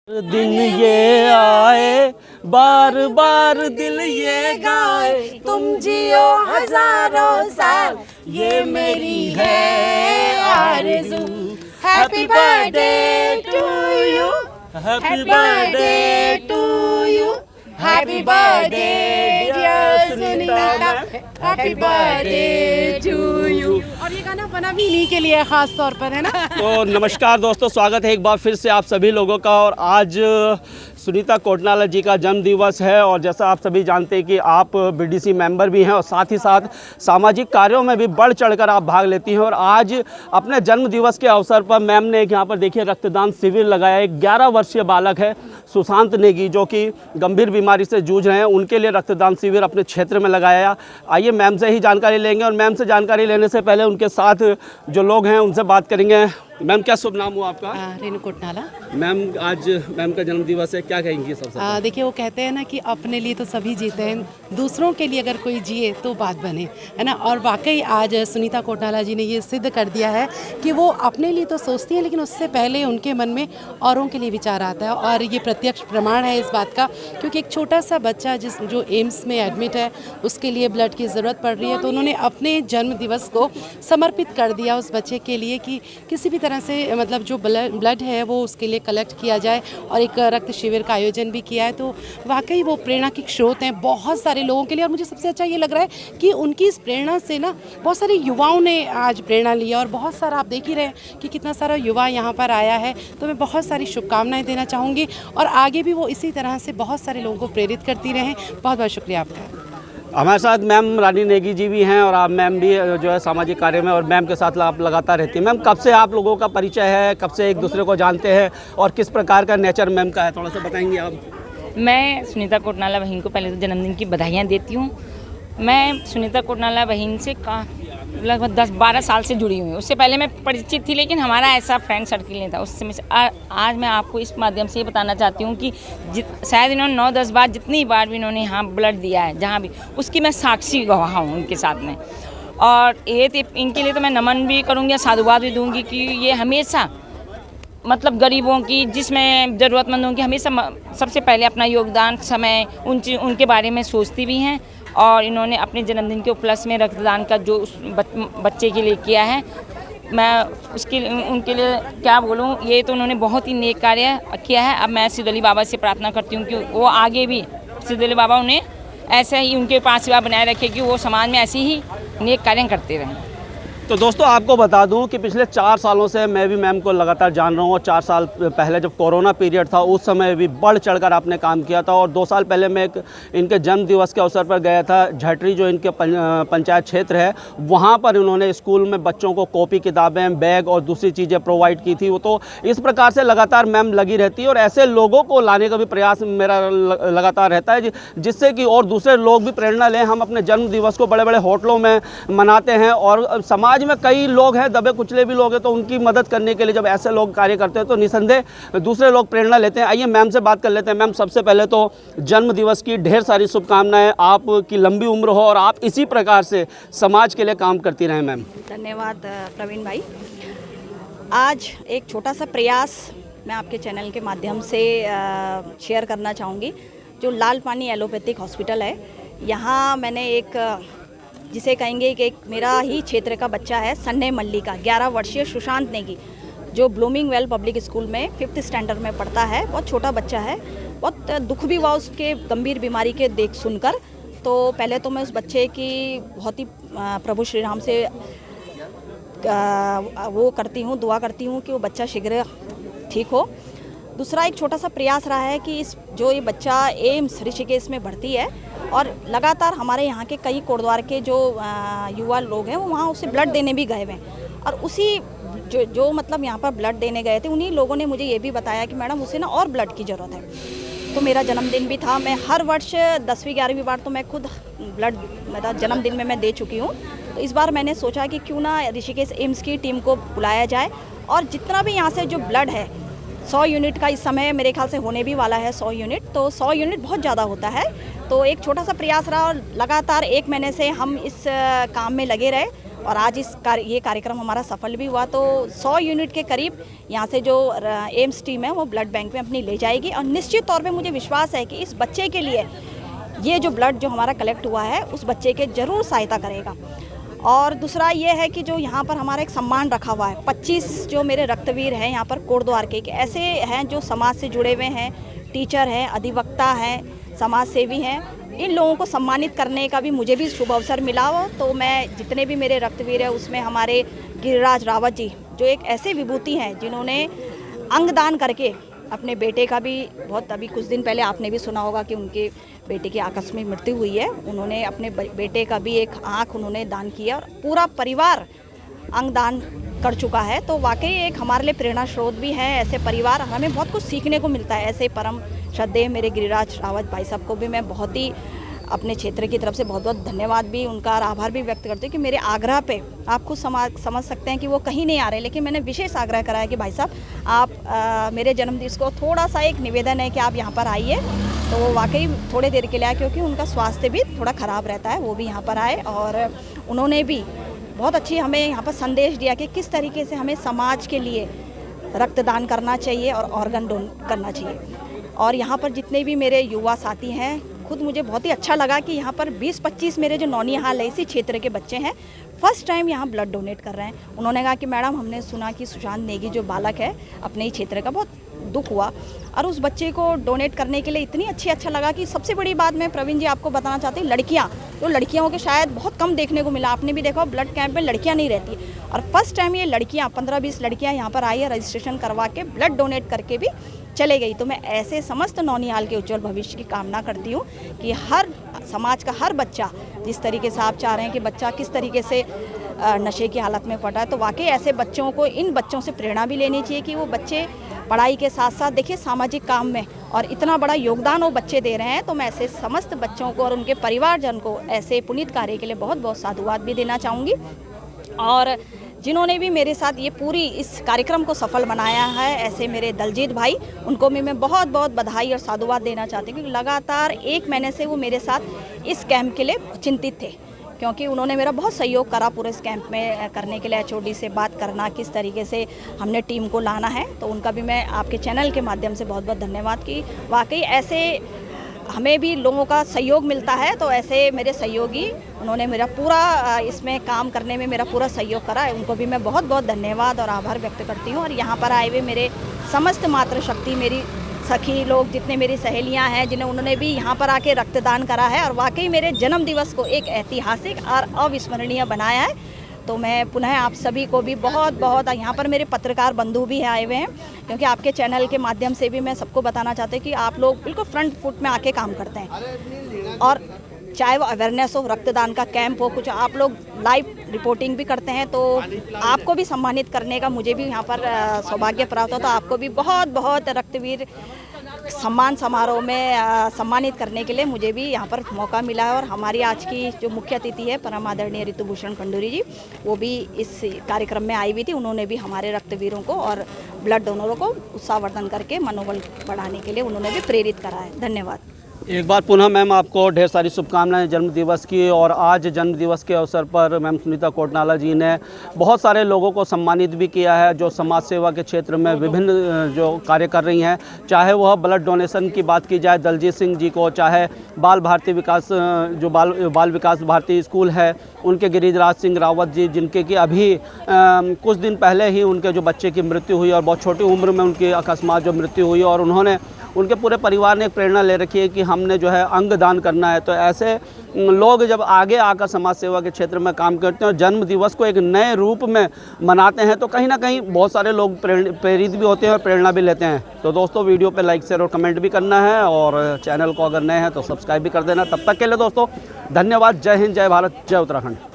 दिन ये आए बार बार दिल ये गाए, तुम जियो हजारों साल ये मेरी है आरज़ू। Happy birthday to you, happy birthday to you, happy birthday dear Sunita, happy birthday to you. और ये गाना बना भी इन्हीं के लिए खास तौर पर, है ना। तो नमस्कार दोस्तों, स्वागत है एक बार फिर से आप सभी लोगों का। और आज सुनीता कोटनाला जी का जन्म दिवस है और जैसा आप सभी जानते हैं कि आप बीडीसी मेंबर भी हैं और साथ ही साथ सामाजिक कार्यों में भी बढ़ चढ़कर आप भाग लेती हैं। और आज अपने जन्म दिवस के अवसर पर मैम ने एक यहाँ पर देखिए रक्तदान शिविर लगाया। एक 11 वर्षीय बालक है सुशांत नेगी जो कि गंभीर बीमारी से जूझ रहे हैं, उनके लिए रक्तदान शिविर अपने क्षेत्र में लगाया। आइए मैम से ही जानकारी लेंगे और मैम से जानकारी लेने से पहले उनके साथ जो लोग हैं उनसे बात करेंगे। मैम क्या शुभ नाम हुआ आपका? रेणु कोटनाला। मैम आज मैम का जन्म दिवस है, क्या कहेंगी सबसे? देखिए वो कहते हैं ना कि अपने लिए तो सभी जीते हैं, दूसरों के लिए अगर कोई जिए तो बात बने, है ना। और वाकई आज सुनीता कोटनाला जी ने ये सिद्ध कर दिया है कि वो अपने लिए तो सोचती हैं लेकिन उससे पहले उनके मन में औरों के लिए विचार आता है। और ये प्रत्यक्ष प्रमाण है इस बात का, क्योंकि एक छोटा सा बच्चा जो एम्स में एडमिट है उसके लिए ब्लड की ज़रूरत पड़ रही है, तो उन्होंने अपने जन्म दिवस को समर्पित कर दिया उस बच्चे के लिए कि किसी भी तरह से मतलब जो ब्लड है वो उसके लिए कलेक्ट किया जाए। और एक रक्त शिविर का आयोजन भी किया है, तो वाकई वो प्रेरणा के स्रोत हैं बहुत सारे लोगों के लिए। और मुझे सबसे अच्छा ये लग रहा है कि उनकी इस प्रेरणा से ना बहुत सारे युवाओं ने आज प्रेरणा लिया और बहुत सारा आप देख ही रहे हैं कि कितना सारा युवा यहाँ पर आया है। तो मैं बहुत सारी शुभकामनाएँ देना चाहूँगी और आगे भी वो इसी तरह से बहुत सारे लोगों को प्रेरित करती रहें। बहुत बहुत शुक्रिया आपका। हमारे साथ मैम रानी नेगी जी भी हैं और आप मैम भी जो है सामाजिक कार्य में और मैम के साथ आप लगातार रहती हैं। मैम कब से आप लोगों का परिचय है, कब से एक दूसरे को जानते हैं और किस प्रकार का नेचर मैम का है, थोड़ा सा बताएंगी आप? मैं सुनीता कोटनाला बहन को पहले तो जन्मदिन की बधाइयाँ देती हूँ। मैं सुनीता कोटनाला बहन से लगभग 10-12 साल से जुड़ी हुई हूँ। उससे पहले मैं परिचित थी लेकिन हमारा ऐसा फ्रेंड सर्किल नहीं था उस समय से। आज मैं आपको इस माध्यम से ये बताना चाहती हूँ कि शायद इन्होंने 9-10 बार जितनी बार भी इन्होंने यहाँ ब्लड दिया है जहाँ भी, उसकी मैं साक्षी गवाह हूँ उनके साथ में। और ये इनके लिए तो मैं नमन भी करूँगी, साधुवाद भी दूँगी कि ये हमेशा मतलब गरीबों की, जिसमें ज़रूरतमंदों की हमेशा सबसे पहले अपना योगदान समय उनके बारे में सोचती भी हैं। और इन्होंने अपने जन्मदिन के उपलक्ष्य में रक्तदान का जो उस बच्चे के लिए किया है, मैं उनके लिए क्या बोलूं, ये तो उन्होंने बहुत ही नेक कार्य किया है। अब मैं सिद्धोली बाबा से प्रार्थना करती हूँ कि वो आगे भी सिद्धोली बाबा उन्हें ऐसे ही उनके पास सेवा बनाए रखे कि वो समाज में ऐसे ही नेक कार्य करते रहें। तो दोस्तों आपको बता दूं कि पिछले 4 सालों से मैं भी मैम को लगातार जान रहा हूं और 4 साल पहले जब कोरोना पीरियड था उस समय भी बढ़ चढ़कर आपने काम किया था। और 2 साल पहले मैं इनके जन्म दिवस के अवसर पर गया था झटरी, जो इनके पंचायत क्षेत्र है, वहां पर इन्होंने स्कूल में बच्चों को कॉपी किताबें बैग और दूसरी चीज़ें प्रोवाइड की थी। वो तो इस प्रकार से लगातार मैम लगी रहती है और ऐसे लोगों को लाने का भी प्रयास मेरा लगातार रहता है जिससे कि और दूसरे लोग भी प्रेरणा लें। हम अपने जन्म दिवस को बड़े बड़े होटलों में मनाते हैं और समाज में कई लोग हैं, दबे कुचले भी लोग हैं, तो उनकी मदद करने के लिए जब ऐसे लोग कार्य करते हैं तो निसंदेह दूसरे लोग प्रेरणा लेते हैं। आइए मैम से बात कर लेते हैं। मैम सबसे पहले तो जन्म दिवस की ढेर सारी शुभकामनाएं, आपकी लंबी उम्र हो और आप इसी प्रकार से समाज के लिए काम करती रहें। मैम धन्यवाद प्रवीण भाई। आज एक छोटा सा प्रयास मैं आपके चैनल के माध्यम से शेयर करना चाहूँगी। जो लाल पानी एलोपैथिक हॉस्पिटल है, यहाँ मैंने एक जिसे कहेंगे कि एक मेरा ही क्षेत्र का बच्चा है, सन्ने मल्ली का 11 वर्षीय सुशांत नेगी, जो ब्लूमिंग वेल पब्लिक स्कूल में 5th स्टैंडर्ड में पढ़ता है। बहुत छोटा बच्चा है, बहुत दुख भी हुआ उसके गंभीर बीमारी के देख सुनकर। तो पहले तो मैं उस बच्चे की बहुत ही प्रभु श्री राम से वो करती हूँ, दुआ करती हूँ कि वो बच्चा शीघ्र ठीक हो। दूसरा एक छोटा सा प्रयास रहा है कि ये बच्चा एम्स ऋषिकेश में भर्ती है और लगातार हमारे यहाँ के कई कोटद्वार के जो युवा लोग हैं वो वहाँ उसे ब्लड देने भी गए हुए हैं। और उसी जो मतलब यहाँ पर ब्लड देने गए थे, उन्हीं लोगों ने मुझे ये भी बताया कि मैडम उसे ना और ब्लड की ज़रूरत है। तो मेरा जन्मदिन भी था, मैं हर वर्ष 10वीं 11वीं बार तो मैं खुद ब्लड मेरा जन्मदिन में मैं दे चुकी हूँ। तो इस बार मैंने सोचा कि क्यों ना ऋषिकेश एम्स की टीम को बुलाया जाए और जितना भी यहाँ से जो ब्लड है 100 यूनिट का इस समय मेरे ख्याल से होने भी वाला है 100 यूनिट। तो 100 यूनिट बहुत ज़्यादा होता है, तो एक छोटा सा प्रयास रहा और लगातार 1 महीने से हम इस काम में लगे रहे और आज ये कार्यक्रम हमारा सफल भी हुआ। तो 100 यूनिट के करीब यहाँ से जो एम्स टीम है वो ब्लड बैंक में अपनी ले जाएगी और निश्चित तौर पे मुझे विश्वास है कि इस बच्चे के लिए ये जो ब्लड जो हमारा कलेक्ट हुआ है उस बच्चे के ज़रूर सहायता करेगा। और दूसरा ये है कि जो यहाँ पर हमारा एक सम्मान रखा हुआ है, 25 जो मेरे रक्तवीर हैं यहाँ पर कोटद्वार के ऐसे हैं जो समाज से जुड़े हुए हैं, टीचर हैं, अधिवक्ता हैं, समाज सेवी हैं। इन लोगों को सम्मानित करने का भी मुझे भी शुभ अवसर मिला हो। तो मैं जितने भी मेरे रक्तवीर हैं उसमें हमारे गिरिराज रावत जी जो एक ऐसे विभूति हैं जिन्होंने अंगदान करके अपने बेटे का भी बहुत, अभी कुछ दिन पहले आपने भी सुना होगा कि उनके बेटे की आकस्मिक मृत्यु हुई है, उन्होंने अपने बेटे का भी एक आँख उन्होंने दान किया और पूरा परिवार अंगदान कर चुका है। तो वाकई एक हमारे लिए प्रेरणा स्रोत भी है ऐसे परिवार, हमें बहुत कुछ सीखने को मिलता है। ऐसे परम श्रद्धेय मेरे गिरिराज रावत भाई साहब को भी मैं बहुत ही अपने क्षेत्र की तरफ से बहुत बहुत धन्यवाद भी उनका आभार भी व्यक्त करती हूँ कि मेरे आग्रह पे आप खुद समझ सकते हैं कि वो कहीं नहीं आ रहे, लेकिन मैंने विशेष आग्रह कराया कि भाई साहब आप मेरे जन्मदिवस को थोड़ा सा एक निवेदन है कि आप यहाँ पर आइए। तो वो वाकई थोड़े देर के लिए आए क्योंकि उनका स्वास्थ्य भी थोड़ा ख़राब रहता है, वो भी यहाँ पर आए और उन्होंने भी बहुत अच्छी हमें यहाँ पर संदेश दिया कि किस तरीके से हमें समाज के लिए रक्तदान करना चाहिए और ऑर्गन डोन करना चाहिए। और यहाँ पर जितने भी मेरे युवा साथी हैं, खुद मुझे बहुत ही अच्छा लगा कि यहाँ पर 20-25 मेरे जो नौनिहाल है इसी क्षेत्र के बच्चे हैं, फर्स्ट टाइम यहाँ ब्लड डोनेट कर रहे हैं। उन्होंने कहा कि मैडम हमने सुना कि सुशांत नेगी जो बालक है अपने ही क्षेत्र का, बहुत दुख हुआ और उस बच्चे को डोनेट करने के लिए इतनी अच्छा लगा कि सबसे बड़ी बात मैं प्रवीण जी आपको बताना चाहती हूँ, लड़कियाँ तो लड़कियों के शायद बहुत कम देखने को मिला, आपने भी देखा ब्लड कैंप में लड़कियाँ नहीं रहती और फर्स्ट टाइम ये लड़कियाँ 15-20 लड़कियाँ यहाँ पर आई है, रजिस्ट्रेशन करवा के ब्लड डोनेट करके भी चले गई। तो मैं ऐसे समस्त नौनिहाल के उज्जवल भविष्य की कामना करती हूँ कि हर समाज का हर बच्चा, जिस तरीके से आप चाह रहे हैं कि बच्चा किस तरीके से नशे की हालत में पड़ा है, तो वाकई ऐसे बच्चों को, इन बच्चों से प्रेरणा भी लेनी चाहिए कि वो बच्चे पढ़ाई के साथ साथ देखिए सामाजिक काम में और इतना बड़ा योगदान वो बच्चे दे रहे हैं। तो मैं ऐसे समस्त बच्चों को और उनके परिवारजन को ऐसे पुनीत कार्य के लिए बहुत बहुत साधुवाद भी देना चाहूँगी। और जिन्होंने भी मेरे साथ ये पूरी इस कार्यक्रम को सफल बनाया है, ऐसे मेरे दलजीत भाई, उनको भी मैं बहुत बहुत बधाई और साधुवाद देना चाहती हूँ क्योंकि लगातार 1 महीने से वो मेरे साथ इस कैंप के लिए चिंतित थे, क्योंकि उन्होंने मेरा बहुत सहयोग करा पूरे इस कैंप में करने के लिए, HOD से बात करना, किस तरीके से हमने टीम को लाना है। तो उनका भी मैं आपके चैनल के माध्यम से बहुत बहुत धन्यवाद कि वाकई ऐसे हमें भी लोगों का सहयोग मिलता है। तो ऐसे मेरे सहयोगी, उन्होंने मेरा पूरा इसमें काम करने में मेरा पूरा सहयोग करा है, उनको भी मैं बहुत बहुत धन्यवाद और आभार व्यक्त करती हूँ। और यहाँ पर आए हुए मेरे समस्त मातृशक्ति, मेरी सखी लोग, जितने मेरी सहेलियां हैं, जिन्हें उन्होंने भी यहाँ पर आके रक्तदान करा है और वाकई मेरे जन्म दिवस को एक ऐतिहासिक और अविस्मरणीय बनाया है। तो मैं पुनः आप सभी को भी बहुत बहुत, यहाँ पर मेरे पत्रकार बंधु भी आए हुए हैं क्योंकि आपके चैनल के माध्यम से भी मैं सबको बताना चाहती हूँ कि आप लोग बिल्कुल फ्रंट फुट में आके काम करते हैं और चाहे वो अवेयरनेस हो, रक्तदान का कैंप हो, कुछ आप लोग लाइव रिपोर्टिंग भी करते हैं। तो आपको भी सम्मानित करने का मुझे भी यहाँ पर सौभाग्य प्राप्त हो। तो आपको भी बहुत बहुत रक्तवीर सम्मान समारोह में सम्मानित करने के लिए मुझे भी यहाँ पर मौका मिला है। और हमारी आज की जो मुख्य अतिथि है परम आदरणीय ऋतुभूषण खंडूरी जी, वो भी इस कार्यक्रम में आई हुई थी। उन्होंने भी हमारे रक्तवीरों को और ब्लड डोनरों को उत्साहवर्धन करके मनोबल बढ़ाने के लिए उन्होंने भी प्रेरित करा है। धन्यवाद। एक बार पुनः मैम आपको ढेर सारी शुभकामनाएं जन्म दिवस की। और आज जन्म दिवस के अवसर पर मैम सुनीता कोटनाला जी ने बहुत सारे लोगों को सम्मानित भी किया है जो समाज सेवा के क्षेत्र में विभिन्न जो कार्य कर रही हैं, चाहे वह ब्लड डोनेशन की बात की जाए दलजीत सिंह जी को, चाहे बाल भारती विकास जो बाल विकास भारती स्कूल है उनके गिरिराज सिंह रावत जी, जिनके कि अभी कुछ दिन पहले ही उनके जो बच्चे की मृत्यु हुई और बहुत छोटी उम्र में उनकी अकस्मात जो मृत्यु हुई, और उन्होंने, उनके पूरे परिवार ने एक प्रेरणा ले रखी है कि हमने जो है अंग दान करना है। तो ऐसे लोग जब आगे आकर समाज सेवा के क्षेत्र में काम करते हैं और जन्म दिवस को एक नए रूप में मनाते हैं तो कहीं ना कहीं बहुत सारे लोग प्रेरित भी होते हैं और प्रेरणा भी लेते हैं। तो दोस्तों वीडियो पे लाइक शेयर और कमेंट भी करना है और चैनल को अगर नए हैं तो सब्सक्राइब भी कर देना। तब तक के लिए दोस्तों धन्यवाद। जय हिंद, जय भारत, जय उत्तराखंड।